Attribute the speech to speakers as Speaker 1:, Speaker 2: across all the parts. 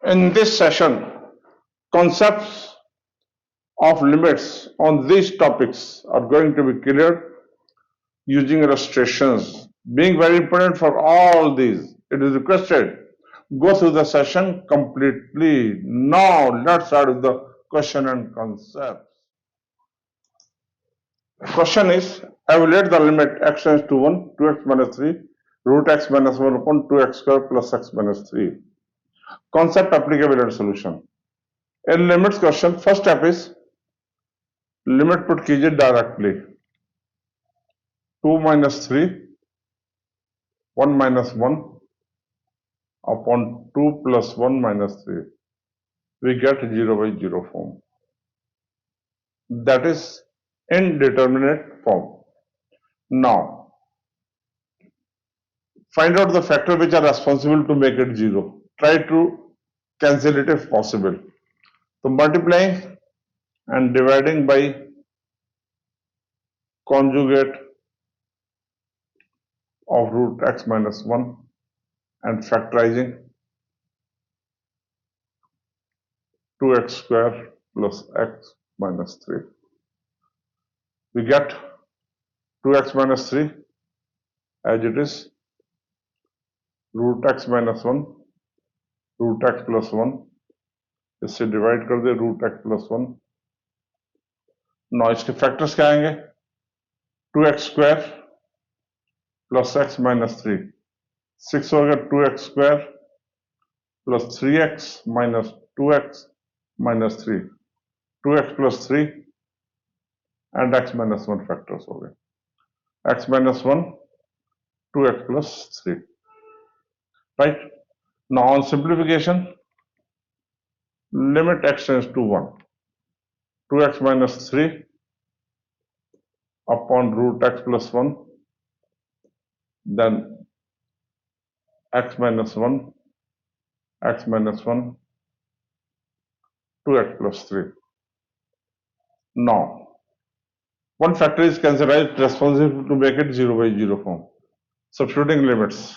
Speaker 1: In this session, concepts of limits on these topics are going to be cleared using illustrations. Being very important for all these, it is requested go through the session completely. Now let's start with the question and concepts. Question is, evaluate the limit x tends to 1, 2x minus 3, root x minus 1 upon 2x square plus x minus 3. Concept, applicable and solution. In limits question, first step is limit put कीजिए directly. 2 minus 3, 1 minus 1 upon 2 plus 1 minus 3. We get 0 by 0 form. That is indeterminate form. Now, find out the factor which are responsible to make it 0. Try to cancel it if possible. So multiplying and dividing by conjugate of root x minus 1 and factorizing 2x square plus x minus 3. We get 2x minus 3 as it is, root x minus 1, root x plus 1, इससे divide कर दे root x plus 1. नौ इसके factors क्या आएंगे, 2x square plus x minus 3, 6 हो गया 2x square plus 3x minus 2x minus 3, 2x plus 3 and x minus 1 factors हो गए, x minus 1, 2x plus 3. Right? Now on simplification, limit x tends to 1, 2x minus 3 upon root x plus 1, then x minus 1, x minus 1, 2x plus 3. Now, one factor is considered responsible to make it 0 by 0 form. Substituting limits.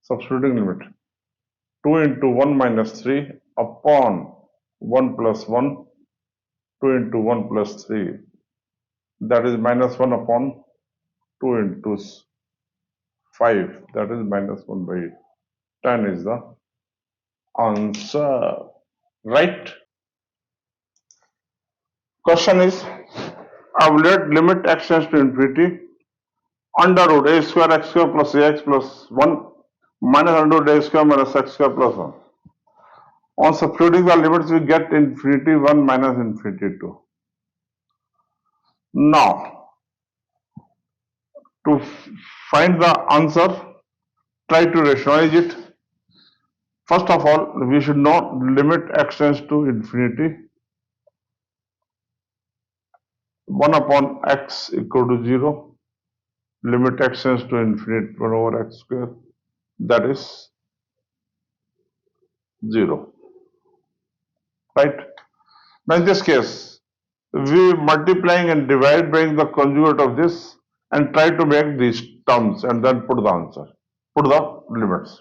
Speaker 1: Substituting limit. 2 into 1 minus 3 upon 1 plus 1, 2 into 1 plus 3. That is minus 1 upon 2 into 5. That is minus 1 by 10 is the answer. Right? Question is, evaluate limit x tends to infinity under root a square x square plus ax plus 1 minus under root a square minus x square plus 1. On substituting the limits, we get infinity 1 minus infinity 2. Now, to find the answer, try to rationalize it. First of all, we should know limit x tends to infinity 1 upon x equal to 0, limit x tends to infinity 1 over x square, that is 0. Right? Now in this case, we multiplying and divide by the conjugate of this and try to make these terms and then put the answer, put the limits.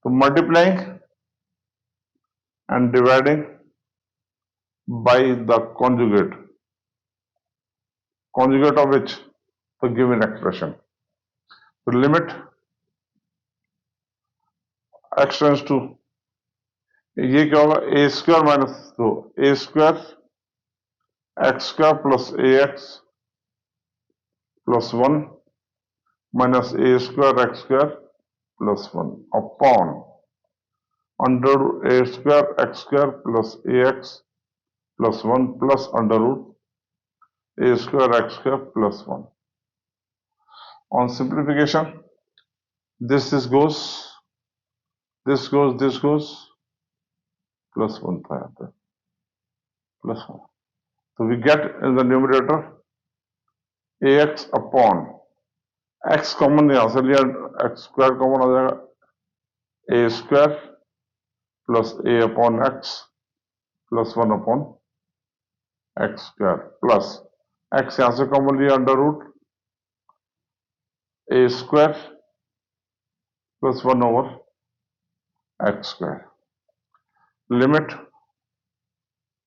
Speaker 1: So multiplying and dividing by the conjugate of which the given expression. The limit x tends to, ये क्या होगा, a square minus 2, a square x square plus ax plus 1 minus a square x square plus 1 upon under a square x square plus ax plus 1 plus under root a square x square plus 1. On simplification, this goes, this goes, plus 1 था यहाँ पे, plus 1. So we get in the numerator ax upon x common यहाँ से लिया, x square common आ जाएगा, a square plus a upon x plus 1 upon x square plus x यहाँ से common लिया under root a square plus 1 over x square. Limit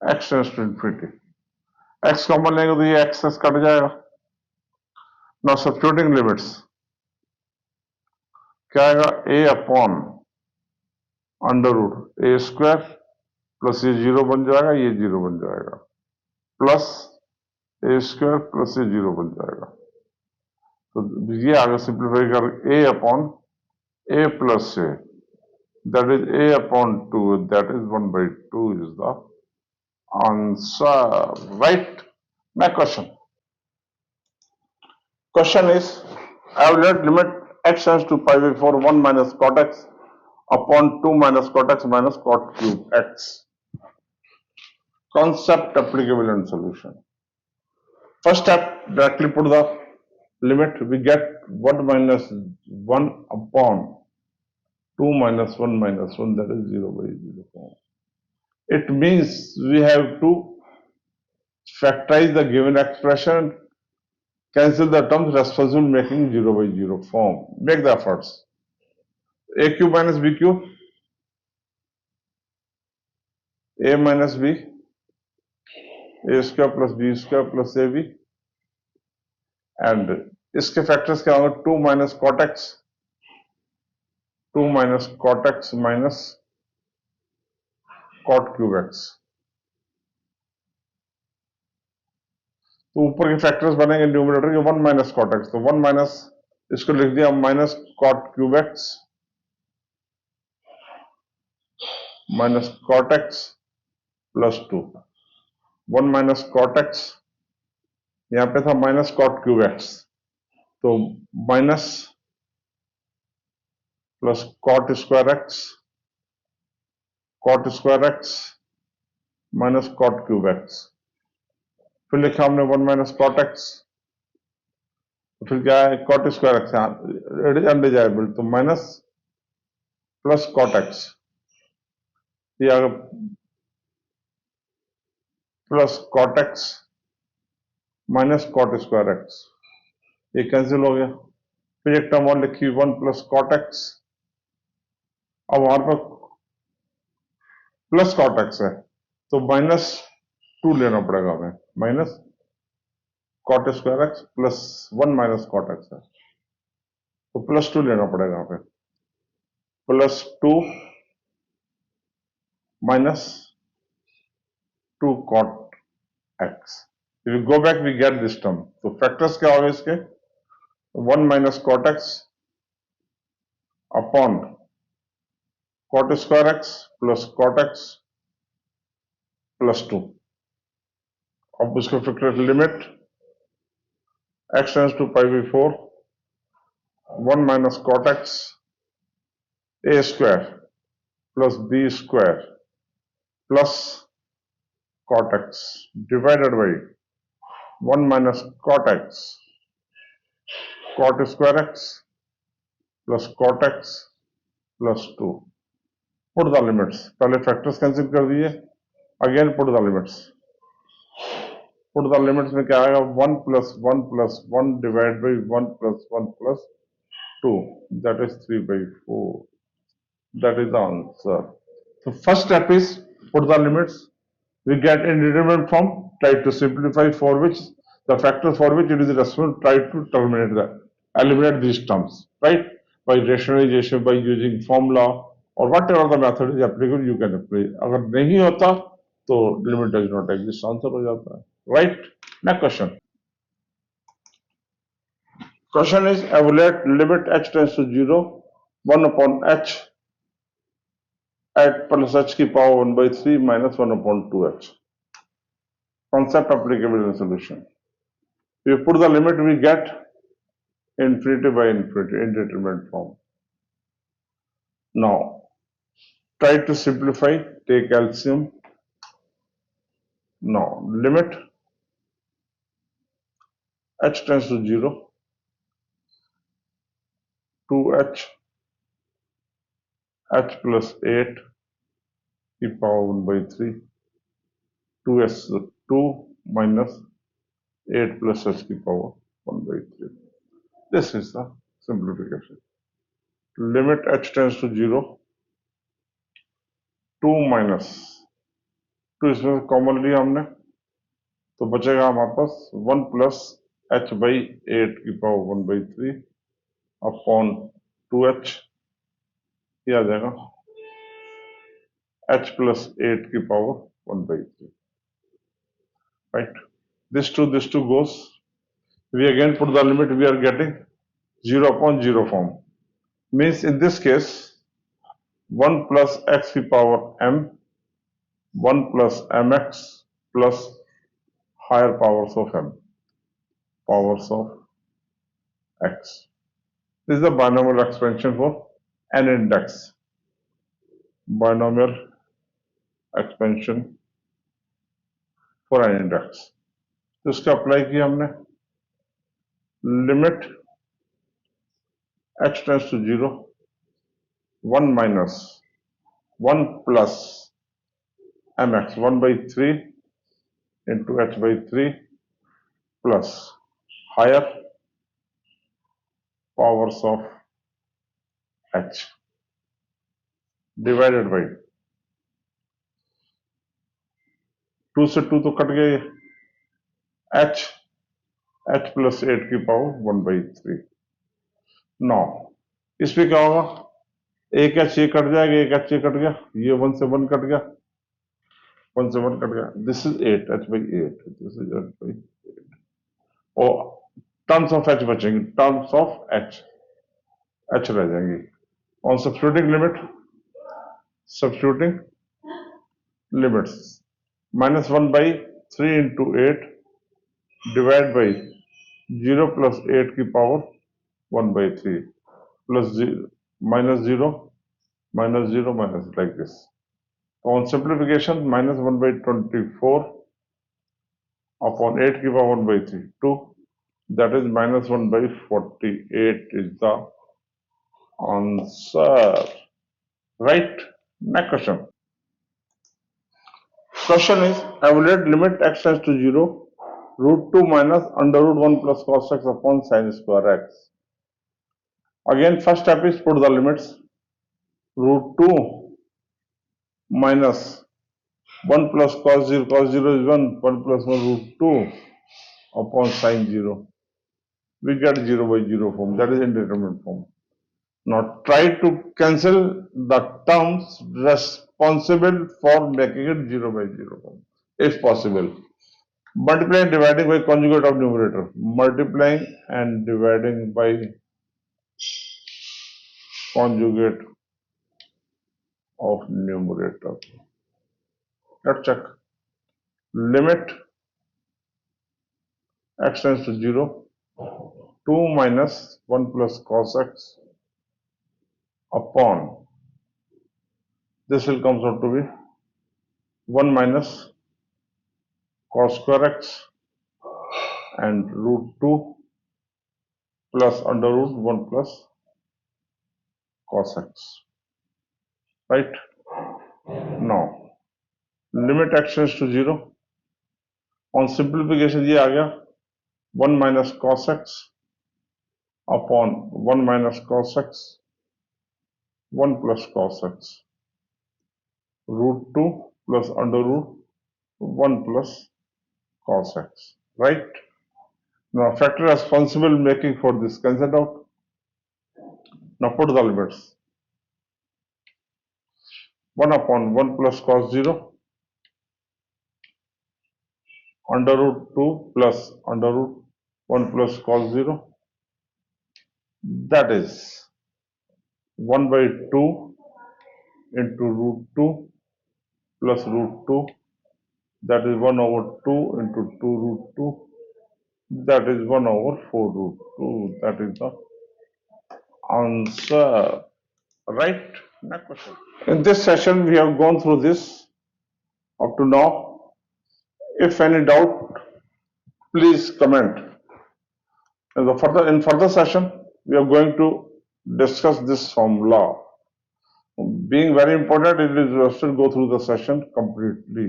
Speaker 1: x tends to infinity. x common लेंगे तो ये x cut जाएगा. Now substituting limits क्या आएगा? a upon under root A square plus ये जीरो बन जाएगा, ये जीरो बन जाएगा, प्लस ए स्क्वायर प्लस ये जीरो बन जाएगा. तो ये आगे सिंप्लीफाई कर a upon a plus a, that is a upon 2, that is 1 by 2 is the answer. Right? My question. Question is, I have let limit x tends to pi by 4 1 minus cot x upon 2 minus cot x minus cot cube x. Concept applicable and solution. First step, directly put the limit. We get 1 minus 1 upon 2 minus 1 minus 1, that is 0 by 0. It means we have to factorize the given expression, cancel the terms responsible making 0 by 0 form. Make the efforts. A cube minus B cube, A minus B, A square plus B square plus AB, and इसके factors क्या होंगे? 2 minus cot x, 2 minus cot x minus cot cube x. तो ऊपर के factors बनेंगे numerator के 1 minus cot x, तो 1 minus इसको लिख दिया minus cot cube x minus cot x plus 2, 1 minus cot x, यहां पे था माइनस कॉट क्यूब एक्स, तो minus plus cot square x minus cot cube x, फिर लिखा हमने 1 माइनस कॉट एक्स, फिर क्या है? कॉट स्क्वायर एक्स, अनडिजायबल, तो माइनस प्लस कॉट एक्स, ये आ गया plus cot x minus cot square x, ये कैंसिल हो गया. फिर एक टर्म और लिखी 1 प्लस कॉट एक्स, अब वहां पर प्लस कॉट एक्स है तो माइनस 2 लेना पड़ेगा हमें, minus cot square x plus 1 minus cot x है तो प्लस 2 लेना पड़ेगा हमें, plus 2 minus 2 cot x. If we go back, we get this term. तो फैक्टर्स क्या होंगे इसके? 1 minus cot x upon cot square x plus cot x plus 2. अब उसको factor limit x tends to pi by 4 1 minus cot x A square plus B square plus cot x divided by 1 minus cot x cot square x plus cot x plus 2. Put the limits. पहले factors cancel कर दिए, again put the limits. Put the limits में क्या आएगा? 1 plus 1 plus 1 divided by 1 plus 1 plus 2, that is 3 by 4. That is the answer. So first step is put the limits. We get indeterminate form, try to simplify, for which the factors for which it is responsible, try to terminate that, eliminate these terms, right? By rationalization, by using formula or whatever the method is applicable, you can apply. अगर नहीं होता तो limit does not exist, answer हो जाता है, right? Next question. Question is evaluate limit h tends to 0, 1 upon h at plus h की power 1 by 3 minus 1 upon 2h. Concept applicable in solution. If you put the limit, we get infinity by infinity, indeterminate form. Now, try to simplify, take LCM. Now, limit h tends to 0, 2h, h plus 8 e power 1 by 3, 2s, 2 minus 8 plus h की power 1 by 3. This is the simplification. Limit h tends to 0, 2 minus 2 इसमें common लिया हमने, तो बचेगा हमारे पास 1 plus H by 8 की power 1/3 upon 2h, ये आ जाएगा h प्लस 8 की power 1/3, right? This two goes. We again put the limit, we are getting 0 upon 0 form. Means in this case 1 plus x की power m, 1 plus mx plus higher powers of m, powers of x. This is the binomial expansion for n index. Binomial expansion for n index. तो इसका apply किया हमने, limit h tends to 0, 1 minus 1 plus mx 1/3 into h/3 plus higher powers of h divided by 2 से 2 तो cut गए, h plus 8 की power 1/3. नौ इसमें क्या होगा, एक h ये कट जाएगा, एक h ये कट गया, ये 1 से 1 कट गया, 1 से 1 कट गया, this is 8 h/8, this is h/8 और टर्म्स ऑफ h बचेंगे, टर्म्स ऑफ h रह जाएंगी. On substituting limits -1/3 into 8 divide by 0 plus 8 की power 1/3 plus 0 minus like this. On simplification, -1/24 upon 8 की power 1/3, 2, that is -1/48 is the answer. Right? Next question. Question is, evaluate limit x tends to 0, √2 minus √1 plus cos x upon sin square x. Again, first step is put the limits. √2 minus 1 plus cos 0 is 1 plus 1 √2 upon sin 0. We get 0/0 form, that is indeterminate form. Now try to cancel the terms responsible for making it 0/0 form, if possible. Multiplying and dividing by conjugate of numerator. Multiplying and dividing by conjugate of numerator. Let's check. Limit x tends to 0, 2 minus 1 plus cos x upon, this will comes out to be 1 minus cos square x and √2 plus under root 1 plus cos x. Right? Now, limit x tends to 0. On simplification ये आ गया 1 minus cos x upon 1 minus cos x, 1 plus cos x, √2 plus under root 1 plus cos x. Right? Now factor responsible making for this cancelled out. Now put the limits. 1 upon 1 plus cos 0 under root 2 plus under root 1 plus cos 0, that is 1/2 into √2 plus √2, that is 1/2 into 2 √2, that is 1/4 √2. That is the answer. Right? Next question. In this session we have gone through this up to now. If any doubt, please comment. In further session we are going to discuss this formula. Being very important, it is best to go through the session completely.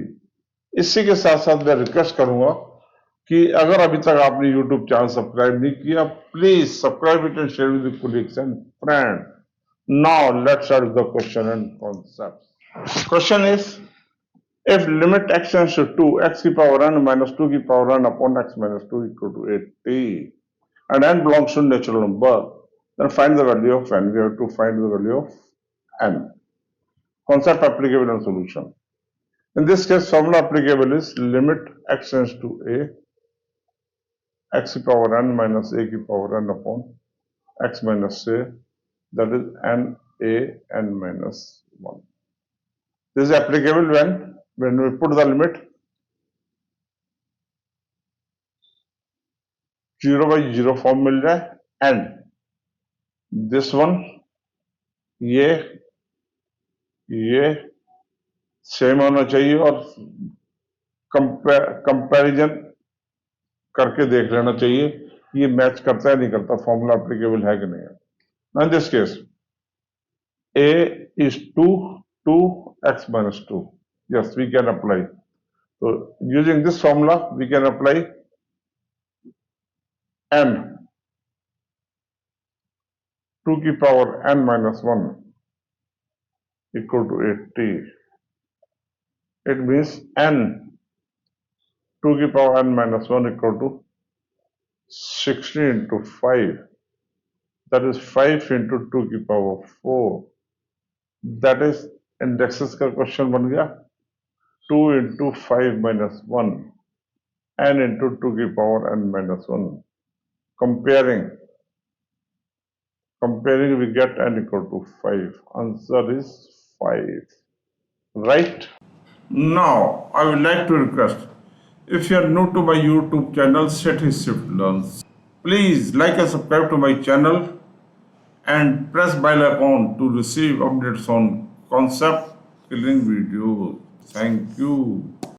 Speaker 1: इसी के साथ साथ मैं request करूंगा कि अगर अभी तक आपने YouTube चैनल सब्सक्राइब नहीं किया, please subscribe it and share with colleagues and friends. Now let's start the question and concepts. Question is, if limit x tends to 2, x की power n minus 2 की power n upon x minus 2 equal to 80, and n belongs to natural number, then find the value of n. We have to find the value of n. Concept applicable and solution. In this case, formula applicable is limit x tends to a, x की power n minus a की power n upon x minus a, that is n a n minus 1. This is applicable when we put the limit 0 by 0 form मिल जाए, and this one ये same होना चाहिए, और comparison करके देख लेना चाहिए ये मैच करता है नहीं करता, फॉर्मूला एप्लीकेबल है कि नहीं है. Now in this case, a is 2x minus 2. Yes, we can apply. So using this formula, we can apply n 2 की power n minus 1 equal to 80. It means n 2 की power n minus 1 equal to 60 into 5. That is 5 into 2 की power 4. That is indexes का question बन गया 2 into 5 minus 1 n into 2 की power n minus 1. Comparing we get n equal to 5. Answer is 5. Right? Now I would like to request, if you are new to my YouTube channel City Shift Learns, please like and subscribe to my channel and press bell icon to receive updates on concept killing videos. Thank you.